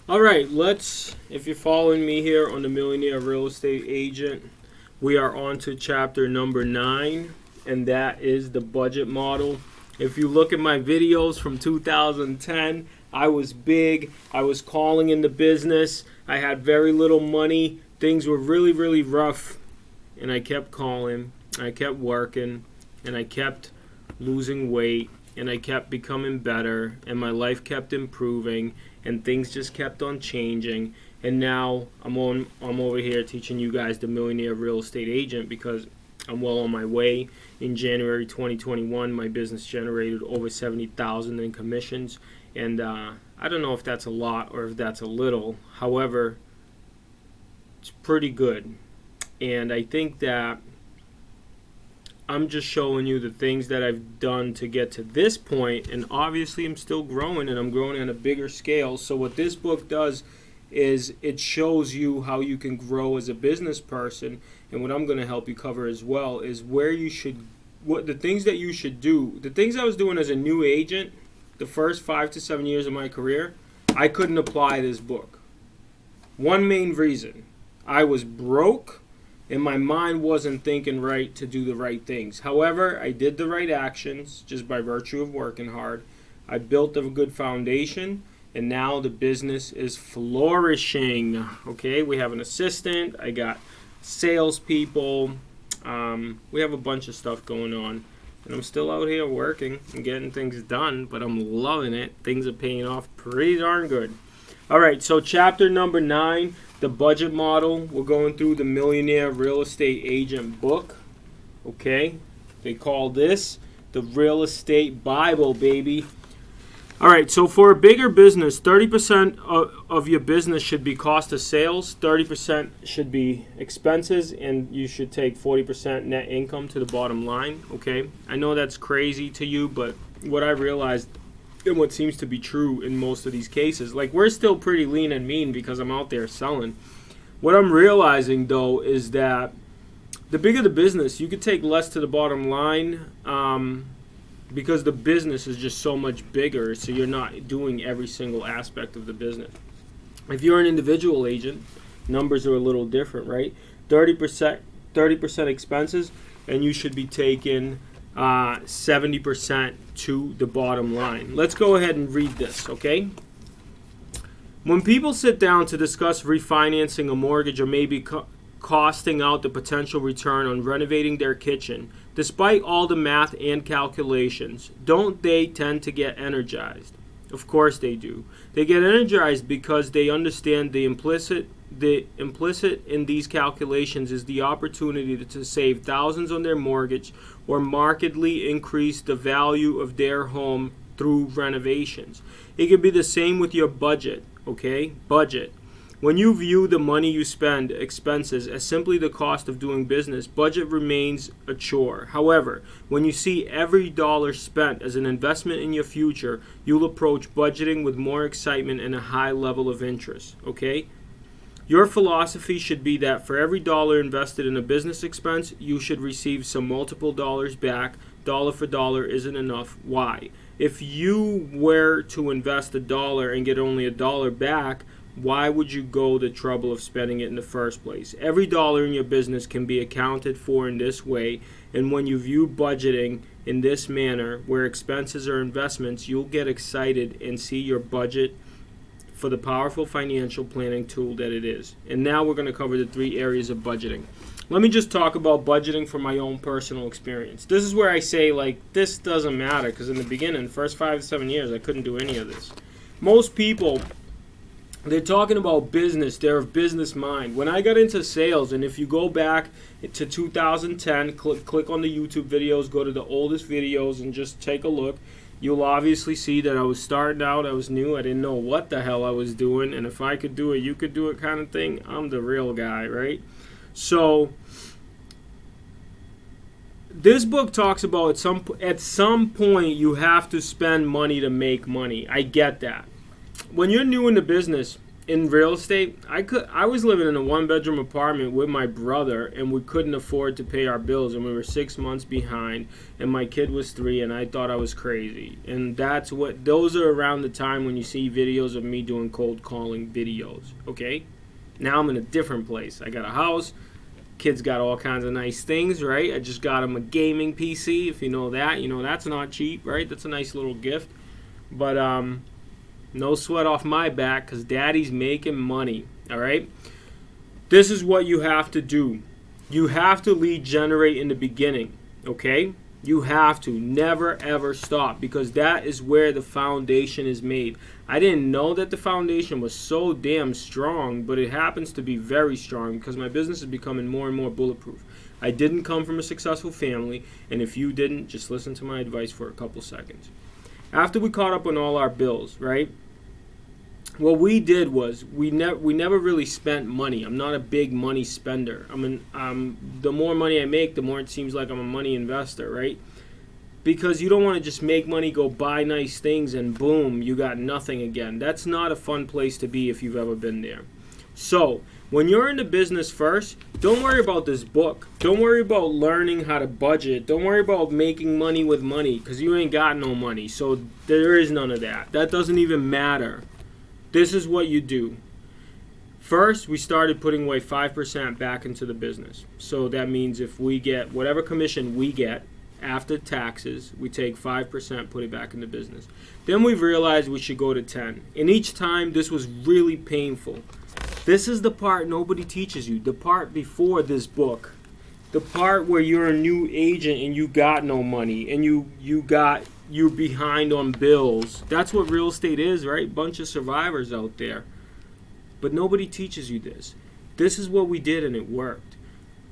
All right, if you're following me here on the Millionaire Real Estate Agent, we are on to chapter number 9, and that is the budget model. If you look at my videos from 2010, I was big. I was calling in the business. I had very little money. Things were really, really rough, and I kept calling. I kept working, and I kept losing weight, and I kept becoming better, and my life kept improving, and things just kept on changing. And now I'm over here teaching you guys the Millionaire Real Estate Agent because I'm well on my way. In January 2021, my business generated over $70,000 in commissions, and I don't know if that's a lot or if that's a little. However, it's pretty good, and I think that I'm just showing you the things that I've done to get to this point, and obviously I'm still growing, and I'm growing on a bigger scale. So what this book does is it shows you how you can grow as a business person, and what I'm going to help you cover as well is what the things that you should do. The things I was doing as a new agent the first 5 to 7 years of my career, I couldn't apply this book. One main reason, I was broke and my mind wasn't thinking right to do the right things. However, I did the right actions just by virtue of working hard. I built a good foundation, and now the business is flourishing. Okay, we have an assistant. I got salespeople. We have a bunch of stuff going on, and I'm still out here working and getting things done, but I'm loving it. Things are paying off pretty darn good. All right, so chapter number 9, the budget model. We're going through the Millionaire Real Estate Agent book. Okay, they call this the Real Estate Bible, baby. All right, so for a bigger business, 30% of your business should be cost of sales, 30% should be expenses, and you should take 40% net income to the bottom line, okay? I know that's crazy to you, but what I realized and what seems to be true in most of these cases, like we're still pretty lean and mean because I'm out there selling. What I'm realizing, though, is that the bigger the business, you could take less to the bottom line, because the business is just so much bigger, so you're not doing every single aspect of the business. If you're an individual agent, numbers are a little different, right? 30% expenses, and you should be taking 70% to the bottom line. Let's go ahead and read this, okay? When people sit down to discuss refinancing a mortgage or maybe costing out the potential return on renovating their kitchen, despite all the math and calculations, don't they tend to get energized? Of course they do. They get energized because they understand the implicit in these calculations is the opportunity to save thousands on their mortgage or markedly increase the value of their home through renovations. It could be the same with your budget, okay? Budget. When you view the money you spend, expenses, as simply the cost of doing business, budget remains a chore. However, when you see every dollar spent as an investment in your future, you'll approach budgeting with more excitement and a high level of interest, okay? Your philosophy should be that for every dollar invested in a business expense, you should receive some multiple dollars back. Dollar for dollar isn't enough. Why? If you were to invest $1 and get only $1 back, why would you go the trouble of spending it in the first place? Every dollar in your business can be accounted for in this way, and when you view budgeting in this manner, where expenses are investments, you'll get excited and see your budget for the powerful financial planning tool that it is. And now we're going to cover the 3 areas of budgeting. Let me just talk about budgeting from my own personal experience. This is where I say, like, this doesn't matter, because in the beginning, the first 5 to 7 years, I couldn't do any of this. Most people, they're talking about business. They're of business mind. When I got into sales, and if you go back to 2010, click on the YouTube videos, go to the oldest videos, and just take a look, you'll obviously see that I was starting out. I was new. I didn't know what the hell I was doing. And if I could do it, you could do it kind of thing. I'm the real guy, right? So this book talks about at some point you have to spend money to make money. I get that. When you're new in the business, in real estate, I was living in a 1-bedroom apartment with my brother, and we couldn't afford to pay our bills, and we were 6 months behind, and my kid was 3, and I thought I was crazy. And those are around the time when you see videos of me doing cold calling videos. Okay, now I'm in a different place. I got a house. Kids got all kinds of nice things, right? I just got him a gaming PC. If you know that, that's not cheap, right? That's a nice little gift. But no sweat off my back, because daddy's making money. All right, this is what you have to do. You have to lead generate in the beginning. Okay, you have to never ever stop, because that is where the foundation is made. I didn't know that the foundation was so damn strong, but it happens to be very strong, because my business is becoming more and more bulletproof. I didn't come from a successful family, and if you didn't, just listen to my advice for a couple seconds. After we caught up on all our bills, right? What we did was we never really spent money. I'm not a big money spender. The more money I make, the more it seems like I'm a money investor, right? Because you don't want to just make money, go buy nice things, and boom, you got nothing again. That's not a fun place to be if you've ever been there. So when you're in the business first, don't worry about this book. Don't worry about learning how to budget. Don't worry about making money with money, because you ain't got no money. So there is none of that. That doesn't even matter. This is what you do. First, we started putting away 5% back into the business. So that means if we get whatever commission we get after taxes, we take 5%, put it back in the business. Then we've realized we should go to 10. And each time, this was really painful. This is the part nobody teaches you. The part before this book. The part where you're a new agent and you got no money and you're behind on bills. That's what real estate is, right? Bunch of survivors out there. But nobody teaches you this. This is what we did, and it worked.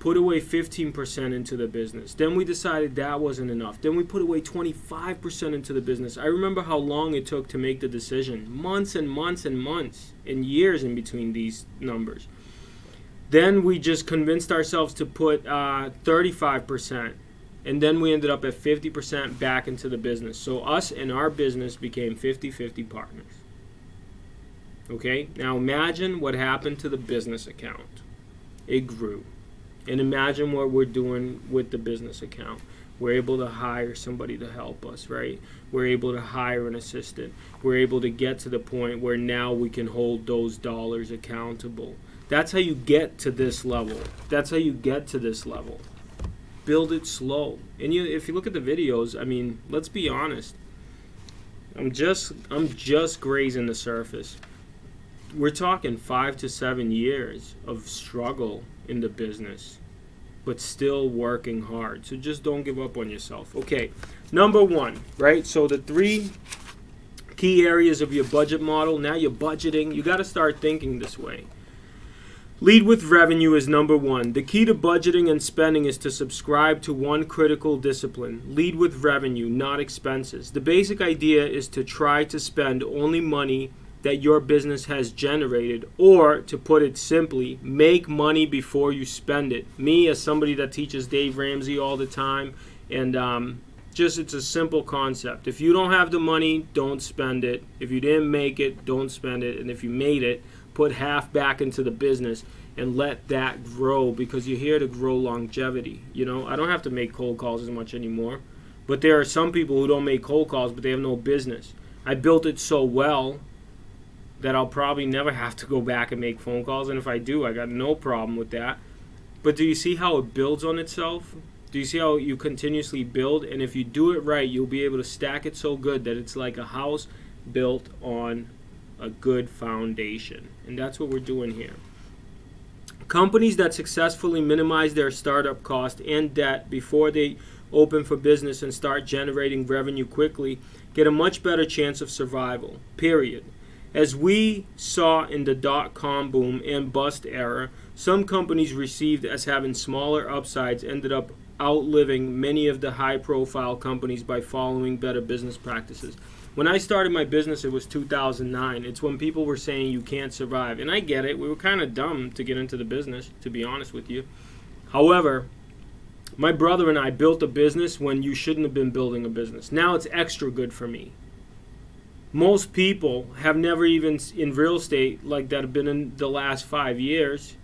Put away 15% into the business. Then we decided that wasn't enough. Then we put away 25% into the business. I remember how long it took to make the decision. Months and months and months, and years in between these numbers. Then we just convinced ourselves to put 35%. And then we ended up at 50% back into the business. So us and our business became 50-50 partners. Okay? Now imagine what happened to the business account. It grew. And imagine what we're doing with the business account. We're able to hire somebody to help us, right? We're able to hire an assistant. We're able to get to the point where now we can hold those dollars accountable. That's how you get to this level. That's how you get to this level. Build it slow. And if you look at the videos, I mean, let's be honest. I'm just grazing the surface. We're talking 5 to 7 years of struggle in the business, but still working hard. So just don't give up on yourself. Okay, number 1, right? So the 3 key areas of your budget model. Now you're budgeting. You got to start thinking this way. Lead with revenue is number 1. The key to budgeting and spending is to subscribe to one critical discipline. Lead with revenue, not expenses. The basic idea is to try to spend only money that your business has generated, or to put it simply, make money before you spend it. Me, as somebody that teaches Dave Ramsey all the time, and it's a simple concept. If you don't have the money, don't spend it. If you didn't make it, don't spend it. And if you made it, put half back into the business and let that grow, because you're here to grow longevity. I don't have to make cold calls as much anymore, but there are some people who don't make cold calls, but they have no business. I built it so well that I'll probably never have to go back and make phone calls, and if I do, I got no problem with that. But do you see how it builds on itself? Do you see how you continuously build? And if you do it right, you'll be able to stack it so good that it's like a house built on a good foundation. And that's what we're doing here. Companies that successfully minimize their startup cost and debt before they open for business and start generating revenue quickly get a much better chance of survival, period. As we saw in the dot-com boom and bust era, some companies received as having smaller upsides ended up outliving many of the high-profile companies by following better business practices. When I started my business, it was 2009. It's when people were saying you can't survive. And I get it. We were kind of dumb to get into the business, to be honest with you. However, my brother and I built a business when you shouldn't have been building a business. Now it's extra good for me. Most people have never even, in real estate, like that have been in the last 5 years,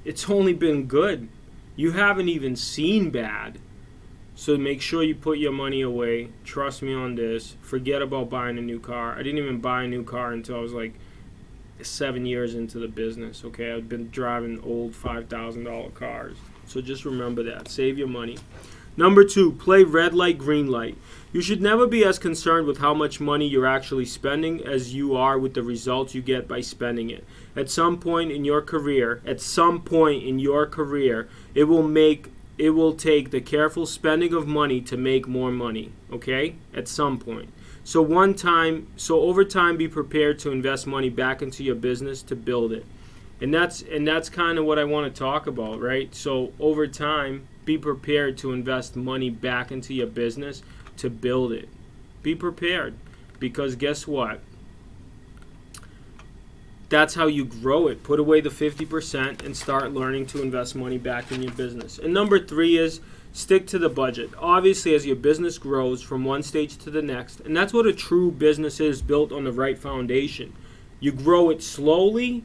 it's only been good. You haven't even seen bad. So make sure you put your money away. Trust me on this. Forget about buying a new car. I didn't even buy a new car until I was like 7 years into the business. Okay, I've been driving old $5,000 cars. So just remember that. Save your money. Number 2, play red light, green light. You should never be as concerned with how much money you're actually spending as you are with the results you get by spending it. At some point in your career, it will take the careful spending of money to make more money, okay? At some point. So over time, be prepared to invest money back into your business to build it. And that's kind of what I want to talk about, right? So over time, be prepared to invest money back into your business to build it. Be prepared, because guess what? That's how you grow it. Put away the 50% and start learning to invest money back in your business. And number 3 is stick to the budget. Obviously, as your business grows from one stage to the next, and that's what a true business is, built on the right foundation. You grow it slowly,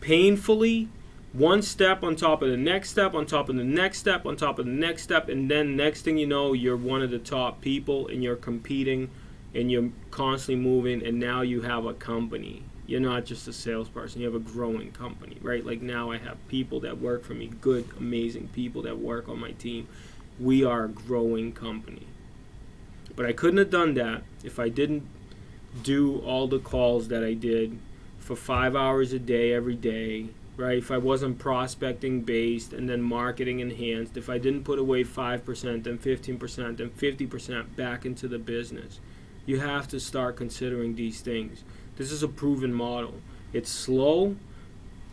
painfully, one step on top of the next step, on top of the next step, on top of the next step, and then next thing you know, you're one of the top people and you're competing and you're constantly moving, and now you have a company. You're not just a salesperson, you have a growing company, right? Like now I have people that work for me, good, amazing people that work on my team. We are a growing company. But I couldn't have done that if I didn't do all the calls that I did for 5 hours a day every day, right? If I wasn't prospecting based and then marketing enhanced, if I didn't put away 5% and 15% and 50% back into the business. You have to start considering these things. This is a proven model. It's slow,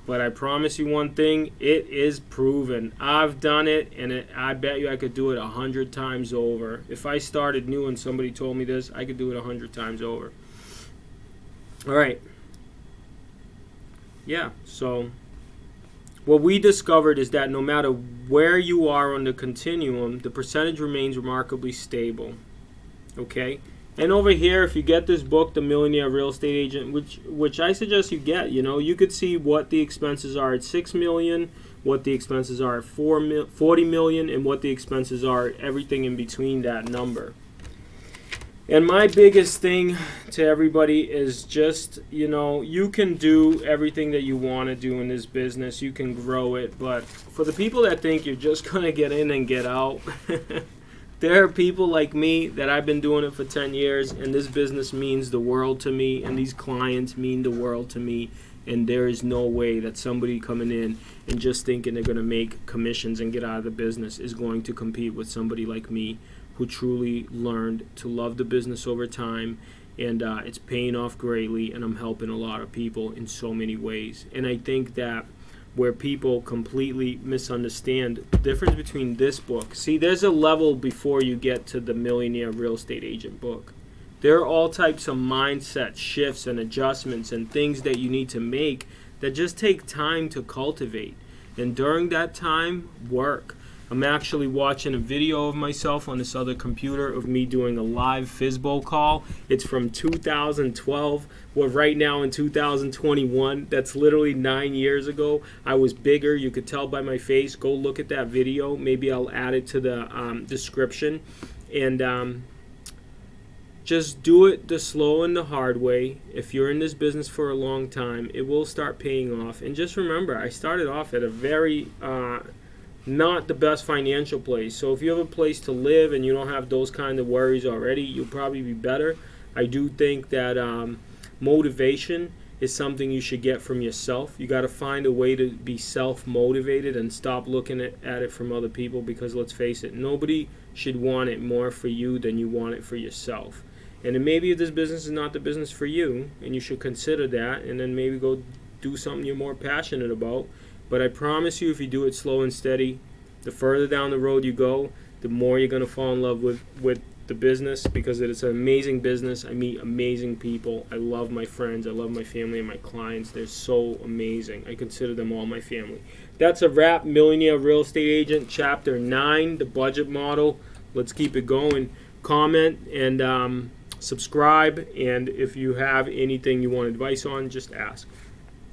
but I promise you one thing, it is proven. I've done it, and I bet you I could do it 100 times over. If I started new and somebody told me this, I could do it 100 times over. All right. Yeah, so what we discovered is that no matter where you are on the continuum, the percentage remains remarkably stable. Okay? And over here, if you get this book, The Millionaire Real Estate Agent, which I suggest you get, you could see what the expenses are at $6 million, what the expenses are at $40 million, and what the expenses are, everything in between that number. And my biggest thing to everybody is just, you can do everything that you want to do in this business. You can grow it. But for the people that think you're just going to get in and get out, there are people like me that I've been doing it for 10 years, and this business means the world to me, and these clients mean the world to me, and there is no way that somebody coming in and just thinking they're going to make commissions and get out of the business is going to compete with somebody like me who truly learned to love the business over time, and it's paying off greatly, and I'm helping a lot of people in so many ways. And I think that where people completely misunderstand the difference between this book. See, there's a level before you get to the Millionaire Real Estate Agent book. There are all types of mindset shifts and adjustments and things that you need to make that just take time to cultivate. And during that time, work. I'm actually watching a video of myself on this other computer of me doing a live FSBO call. It's from 2012. We're right now in 2021. That's literally 9 years ago. I was bigger. You could tell by my face. Go look at that video. Maybe I'll add it to the description. And just do it the slow and the hard way. If you're in this business for a long time, it will start paying off. And just remember, I started off at a very not the best financial place. So if you have a place to live and you don't have those kind of worries already, you'll probably be better. I do think that motivation is something you should get from yourself. You got to find a way to be self-motivated and stop looking at it from other people, because let's face it, nobody should want it more for you than you want it for yourself. And then maybe if this business is not the business for you, and you should consider that, and then maybe go do something you're more passionate about. But I promise you, if you do it slow and steady, the further down the road you go, the more you're going to fall in love with the business, because it's an amazing business. I meet amazing people. I love my friends. I love my family and my clients. They're so amazing. I consider them all my family. That's a wrap. Millionaire Real Estate Agent, Chapter 9, the budget model. Let's keep it going. Comment and subscribe, and if you have anything you want advice on, just ask.